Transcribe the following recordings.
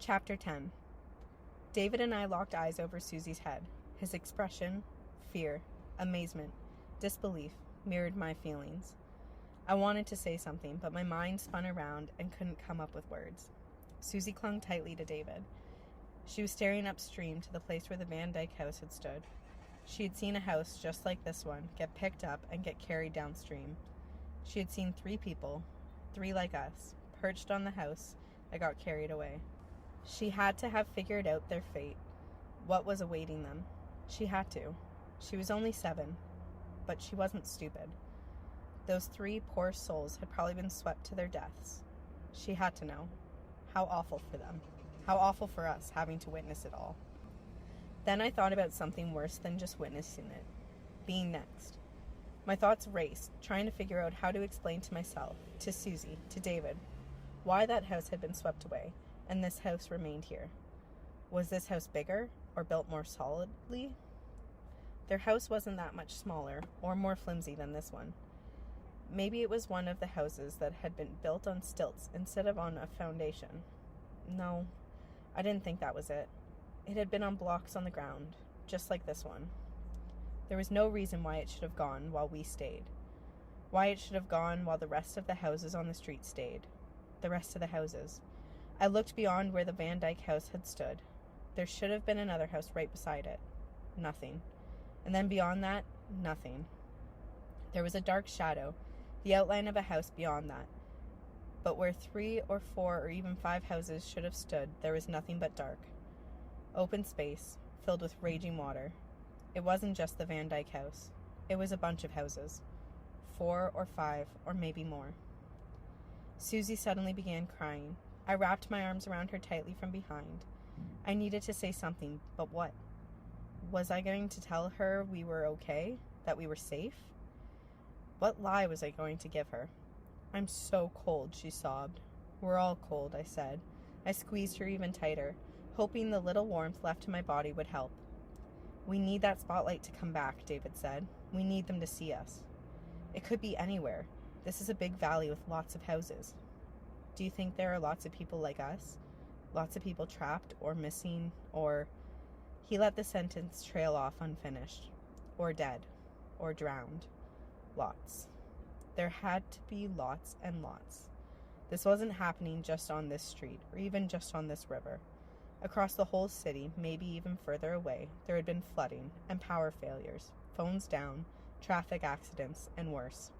Chapter 10. David and I locked eyes over Susie's head. His expression, fear, amazement, disbelief, mirrored my feelings. I wanted to say something, but my mind spun around and couldn't come up with words. Susie clung tightly to David. She was staring upstream to the place where the Van Dyke house had stood. She had seen a house just like this one get picked up and get carried downstream. She had seen 3 people, 3 like us, perched on the house that got carried away. She had to have figured out their fate, what was awaiting them. She had to. She was only 7, but she wasn't stupid. Those 3 poor souls had probably been swept to their deaths. She had to know. How awful for them. How awful for us, having to witness it all. Then I thought about something worse than just witnessing it. Being next. My thoughts raced, trying to figure out how to explain to myself, to Susie, to David, why that house had been swept away, and this house remained here. Was this house bigger, or built more solidly? Their house wasn't that much smaller, or more flimsy than this one. Maybe it was one of the houses that had been built on stilts instead of on a foundation. No, I didn't think that was it. It had been on blocks on the ground, just like this one. There was no reason why it should have gone while we stayed. Why it should have gone while the rest of the houses on the street stayed. The rest of the houses. I looked beyond where the Van Dyke house had stood. There should have been another house right beside it. Nothing. And then beyond that, nothing. There was a dark shadow, the outline of a house beyond that. But where 3 or 4 or even 5 houses should have stood, there was nothing but dark. Open space, filled with raging water. It wasn't just the Van Dyke house. It was a bunch of houses. 4 or 5, or maybe more. Susie suddenly began crying. I wrapped my arms around her tightly from behind. I needed to say something, but what? Was I going to tell her we were okay? That we were safe? What lie was I going to give her? I'm so cold, she sobbed. We're all cold, I said. I squeezed her even tighter, hoping the little warmth left in my body would help. We need that spotlight to come back, David said. We need them to see us. It could be anywhere. This is a big valley with lots of houses. Do you think there are lots of people like us? Lots of people trapped or missing or... He let the sentence trail off unfinished. Or dead. Or drowned. Lots. There had to be lots and lots. This wasn't happening just on this street or even just on this river. Across the whole city, maybe even further away, there had been flooding and power failures, phones down, traffic accidents, and worse.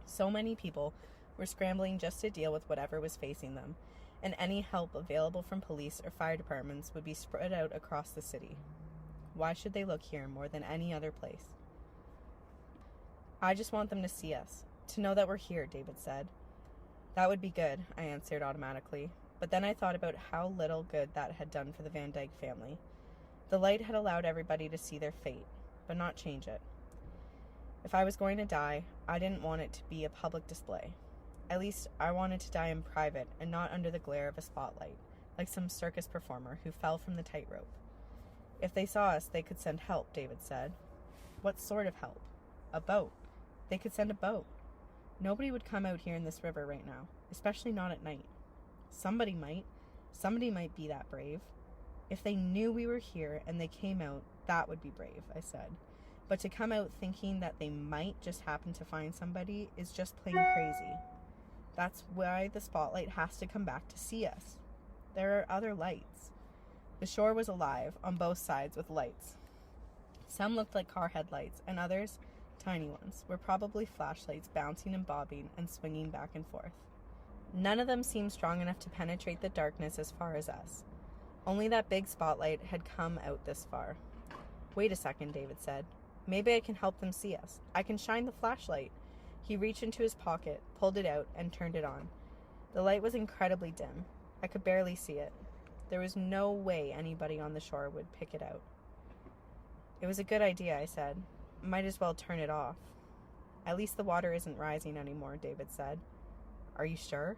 So many people were scrambling just to deal with whatever was facing them, and any help available from police or fire departments would be spread out across the city. Why should they look here more than any other place? I just want them to see us, to know that we're here, David said. That would be good, I answered automatically, but then I thought about how little good that had done for the Van Dyke family. The light had allowed everybody to see their fate, but not change it. If I was going to die, I didn't want it to be a public display. At least I wanted to die in private and not under the glare of a spotlight, like some circus performer who fell from the tightrope. If they saw us, they could send help, David said. What sort of help? A boat. They could send a boat. Nobody would come out here in this river right now, especially not at night. Somebody might. Somebody might be that brave. If they knew we were here and they came out, that would be brave, I said. But to come out thinking that they might just happen to find somebody is just plain crazy. That's why the spotlight has to come back to see us. There are other lights. The shore was alive, on both sides, with lights. Some looked like car headlights, and others, tiny ones, were probably flashlights bouncing and bobbing and swinging back and forth. None of them seemed strong enough to penetrate the darkness as far as us. Only that big spotlight had come out this far. Wait a second, David said. Maybe I can help them see us. I can shine the flashlight. He reached into his pocket, pulled it out, and turned it on. The light was incredibly dim. I could barely see it. There was no way anybody on the shore would pick it out. It was a good idea, I said. Might as well turn it off. At least the water isn't rising anymore, David said. Are you sure?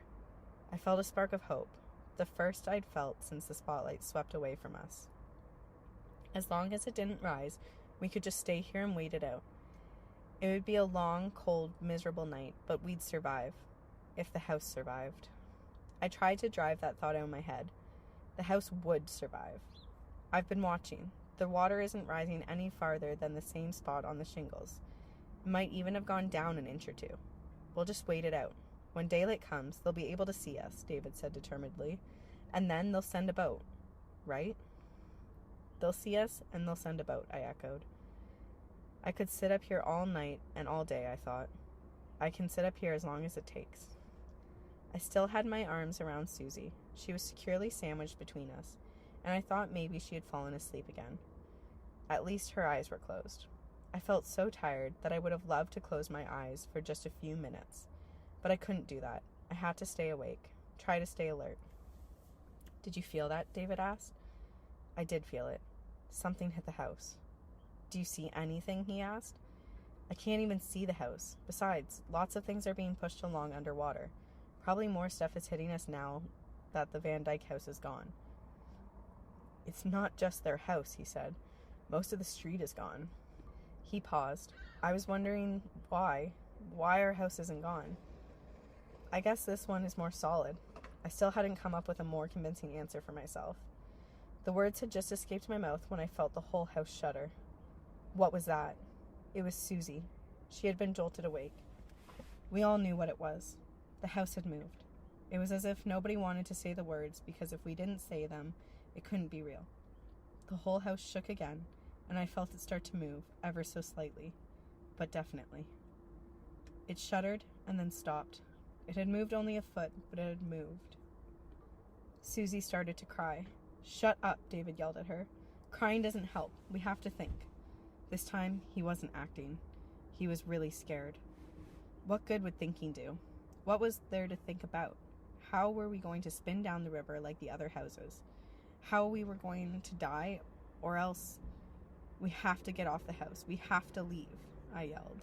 I felt a spark of hope, the first I'd felt since the spotlight swept away from us. As long as it didn't rise, we could just stay here and wait it out. It would be a long, cold, miserable night, but we'd survive. If the house survived. I tried to drive that thought out of my head. The house would survive. I've been watching. The water isn't rising any farther than the same spot on the shingles. It might even have gone down an inch or two. We'll just wait it out. When daylight comes, they'll be able to see us, David said determinedly. And then they'll send a boat, right? They'll see us and they'll send a boat, I echoed. I could sit up here all night and all day, I thought. I can sit up here as long as it takes. I still had my arms around Susie. She was securely sandwiched between us, and I thought maybe she had fallen asleep again. At least her eyes were closed. I felt so tired that I would have loved to close my eyes for just a few minutes, but I couldn't do that. I had to stay awake, try to stay alert. Did you feel that? David asked. I did feel it. Something hit the house. Do you see anything? He asked. I can't even see the house. Besides, lots of things are being pushed along underwater. Probably more stuff is hitting us now that the Van Dyke house is gone. It's not just their house, he said. Most of the street is gone. He paused. I was wondering why our house isn't gone. I guess this one is more solid. I still hadn't come up with a more convincing answer for myself. The words had just escaped my mouth when I felt the whole house shudder. What was that? It was Susie. She had been jolted awake. We all knew what it was. The house had moved. It was as if nobody wanted to say the words, because if we didn't say them, it couldn't be real. The whole house shook again, and I felt it start to move, ever so slightly, but definitely. It shuddered and then stopped. It had moved only a foot, but it had moved. Susie started to cry. Shut up, David yelled at her. Crying doesn't help. We have to think. This time, he wasn't acting. He was really scared. What good would thinking do? What was there to think about? How were we going to spin down the river like the other houses? How we were going to die, or else... We have to get off the house. We have to leave, I yelled.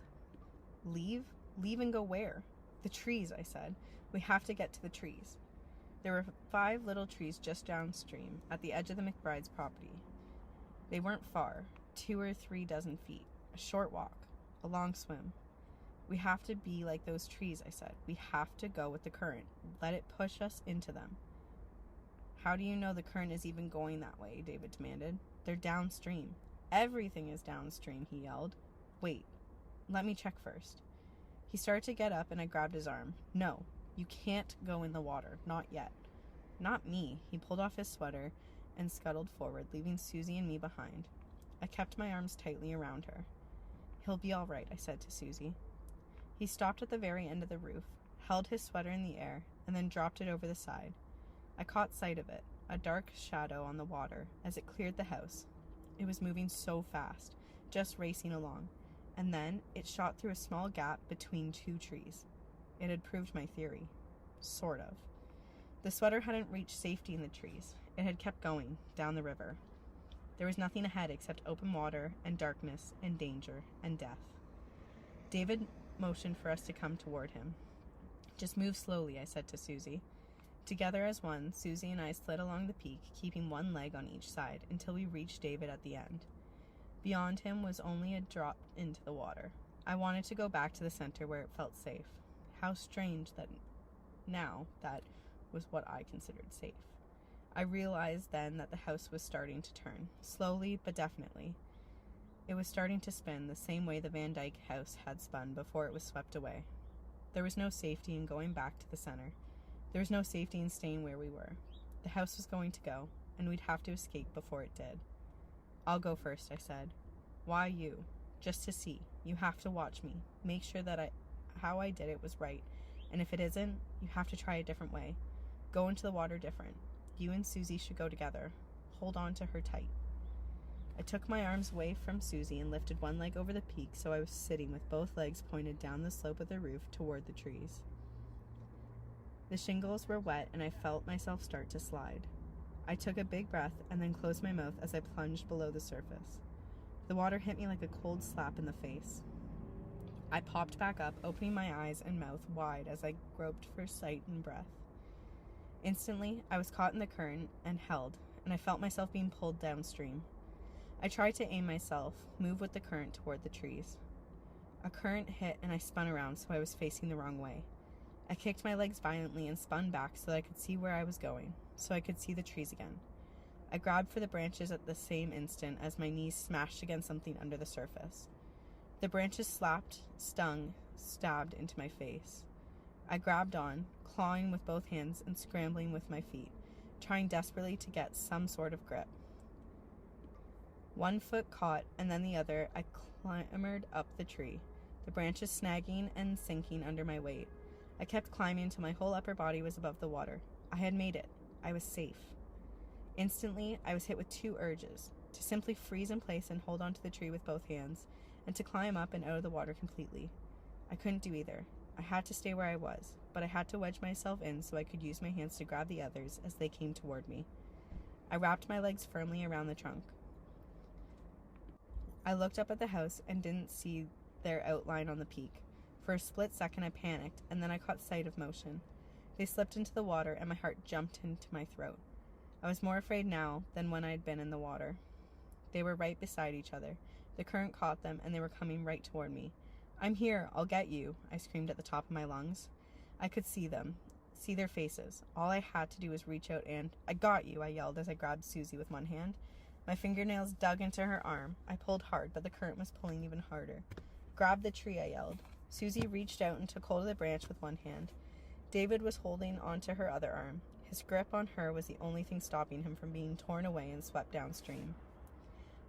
Leave? Leave and go where? The trees, I said. We have to get to the trees. There were 5 little trees just downstream, at the edge of the McBride's property. They weren't far, 2 or 3 dozen feet, a short walk, a long swim. We have to be like those trees, I said. We have to go with the current. Let it push us into them. How do you know the current is even going that way? David demanded. They're downstream. Everything is downstream, he yelled. Wait, let me check first. He started to get up and I grabbed his arm. No, you can't go in the water. Not yet. Not me. He pulled off his sweater and scuttled forward, leaving Susie and me behind. I kept my arms tightly around her. He'll be all right, I said to Susie. He stopped at the very end of the roof, held his sweater in the air, and then dropped it over the side. I caught sight of it, a dark shadow on the water, as it cleared the house. It was moving so fast, just racing along, and then it shot through a small gap between 2 trees. It had proved my theory. Sort of. The sweater hadn't reached safety in the trees. It had kept going, down the river. There was nothing ahead except open water and darkness and danger and death. David motioned for us to come toward him. Just move slowly, I said to Susie. Together as one, Susie and I slid along the peak, keeping one leg on each side, until we reached David at the end. Beyond him was only a drop into the water. I wanted to go back to the center where it felt safe. How strange that now that was what I considered safe. I realized then that the house was starting to turn, slowly but definitely. It was starting to spin the same way the Van Dyke house had spun before it was swept away. There was no safety in going back to the center. There was no safety in staying where we were. The house was going to go, and we'd have to escape before it did. I'll go first, I said. Why you? Just to see. You have to watch me. Make sure that how I did it was right, and if it isn't, you have to try a different way. Go into the water different. You and Susie should go together. Hold on to her tight. I took my arms away from Susie and lifted one leg over the peak so I was sitting with both legs pointed down the slope of the roof toward the trees. The shingles were wet and I felt myself start to slide. I took a big breath and then closed my mouth as I plunged below the surface. The water hit me like a cold slap in the face. I popped back up, opening my eyes and mouth wide as I groped for sight and breath. Instantly, I was caught in the current and held, and I felt myself being pulled downstream. I tried to aim myself, move with the current toward the trees. A current hit and I spun around so I was facing the wrong way. I kicked my legs violently and spun back so that I could see where I was going, so I could see the trees again. I grabbed for the branches at the same instant as my knees smashed against something under the surface. The branches slapped, stung, stabbed into my face. I grabbed on, clawing with both hands and scrambling with my feet, trying desperately to get some sort of grip. One foot caught, and then the other, I clambered up the tree, the branches snagging and sinking under my weight. I kept climbing until my whole upper body was above the water. I had made it. I was safe. Instantly, I was hit with two urges: to simply freeze in place and hold onto the tree with both hands, and to climb up and out of the water completely. I couldn't do either. I had to stay where I was, but I had to wedge myself in so I could use my hands to grab the others as they came toward me. I wrapped my legs firmly around the trunk. I looked up at the house and didn't see their outline on the peak. For a split second I panicked, and then I caught sight of motion. They slipped into the water, and my heart jumped into my throat. I was more afraid now than when I had been in the water. They were right beside each other. The current caught them, and they were coming right toward me. "I'm here, I'll get you," I screamed at the top of my lungs. I could see them, see their faces. All I had to do was reach out and, "I got you," I yelled as I grabbed Susie with one hand. My fingernails dug into her arm. I pulled hard, but the current was pulling even harder. "Grab the tree," I yelled. Susie reached out and took hold of the branch with one hand. David was holding onto her other arm. His grip on her was the only thing stopping him from being torn away and swept downstream.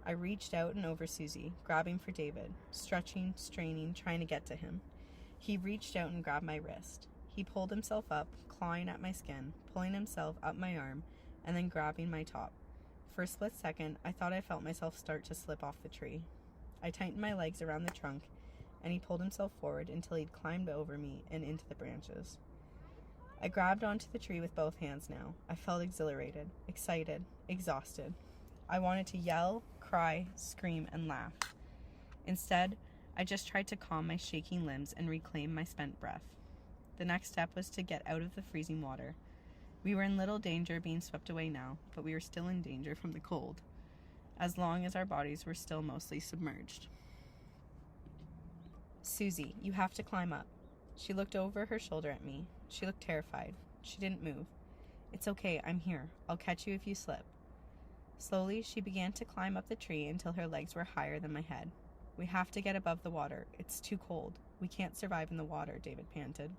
I reached out and over Susie, grabbing for David, stretching, straining, trying to get to him. He reached out and grabbed my wrist. He pulled himself up, clawing at my skin, pulling himself up my arm, and then grabbing my top. For a split second, I thought I felt myself start to slip off the tree. I tightened my legs around the trunk, and he pulled himself forward until he'd climbed over me and into the branches. I grabbed onto the tree with both hands now. I felt exhilarated, excited, exhausted. I wanted to yell, cry, scream, and laugh. Instead, I just tried to calm my shaking limbs and reclaim my spent breath. The next step was to get out of the freezing water. We were in little danger of being swept away now, but we were still in danger from the cold, as long as our bodies were still mostly submerged. "Susie, you have to climb up." She looked over her shoulder at me. She looked terrified. She didn't move. "It's okay, I'm here. I'll catch you if you slip." Slowly, she began to climb up the tree until her legs were higher than my head. "We have to get above the water. It's too cold. We can't survive in the water," David panted.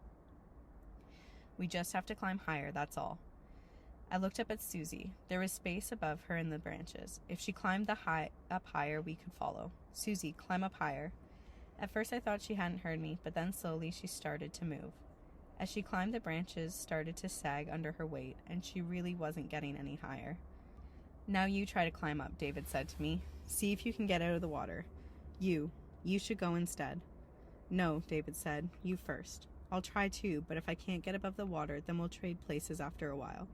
"We just have to climb higher, that's all." I looked up at Susie. There was space above her in the branches. If she climbed up higher, we could follow. "Susie, climb up higher." At first I thought she hadn't heard me, but then slowly she started to move. As she climbed, the branches started to sag under her weight, and she really wasn't getting any higher. "Now you try to climb up," David said to me. "See if you can get out of the water. You should go instead." "No," David said, "you first. I'll try too, but if I can't get above the water, then we'll trade places after a while."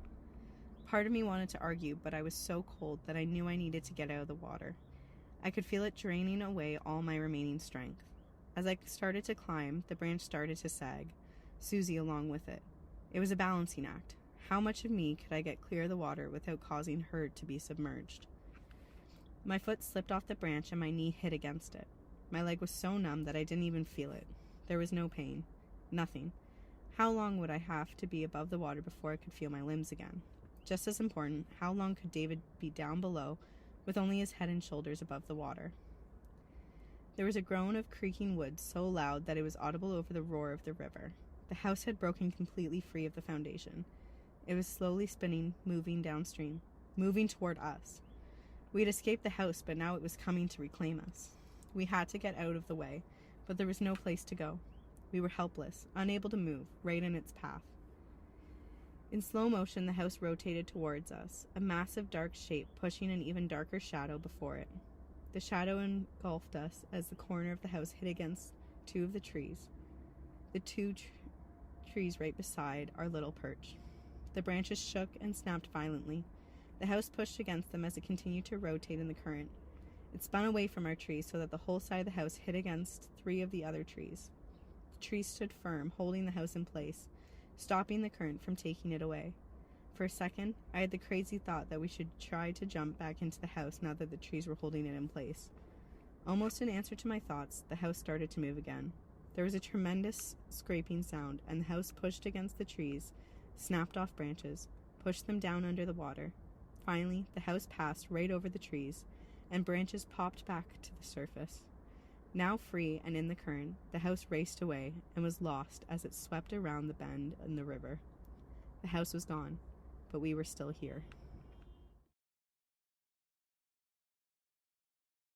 Part of me wanted to argue, but I was so cold that I knew I needed to get out of the water. I could feel it draining away all my remaining strength. As I started to climb, the branch started to sag, Susie along with it. It was a balancing act. How much of me could I get clear of the water without causing her to be submerged? My foot slipped off the branch and my knee hit against it. My leg was so numb that I didn't even feel it. There was no pain. Nothing. How long would I have to be above the water before I could feel my limbs again? Just as important, how long could David be down below with only his head and shoulders above the water? There was a groan of creaking wood so loud that it was audible over the roar of the river. The house had broken completely free of the foundation. It was slowly spinning, moving downstream, moving toward us. We had escaped the house, but now it was coming to reclaim us. We had to get out of the way, but there was no place to go. We were helpless, unable to move, right in its path. In slow motion, the house rotated towards us, a massive dark shape pushing an even darker shadow before it. The shadow engulfed us as the corner of the house hit against two of the trees. The two trees right beside our little perch. The branches shook and snapped violently. The house pushed against them as it continued to rotate in the current. It spun away from our trees so that the whole side of the house hit against three of the other trees. The trees stood firm, holding the house in place, stopping the current from taking it away. For a second, I had the crazy thought that we should try to jump back into the house now that the trees were holding it in place. Almost in answer to my thoughts, the house started to move again. There was a tremendous scraping sound, and the house pushed against the trees, snapped off branches, pushed them down under the water. Finally, the house passed right over the trees, and branches popped back to the surface. Now free and in the current, the house raced away and was lost as it swept around the bend in the river. The house was gone, but we were still here.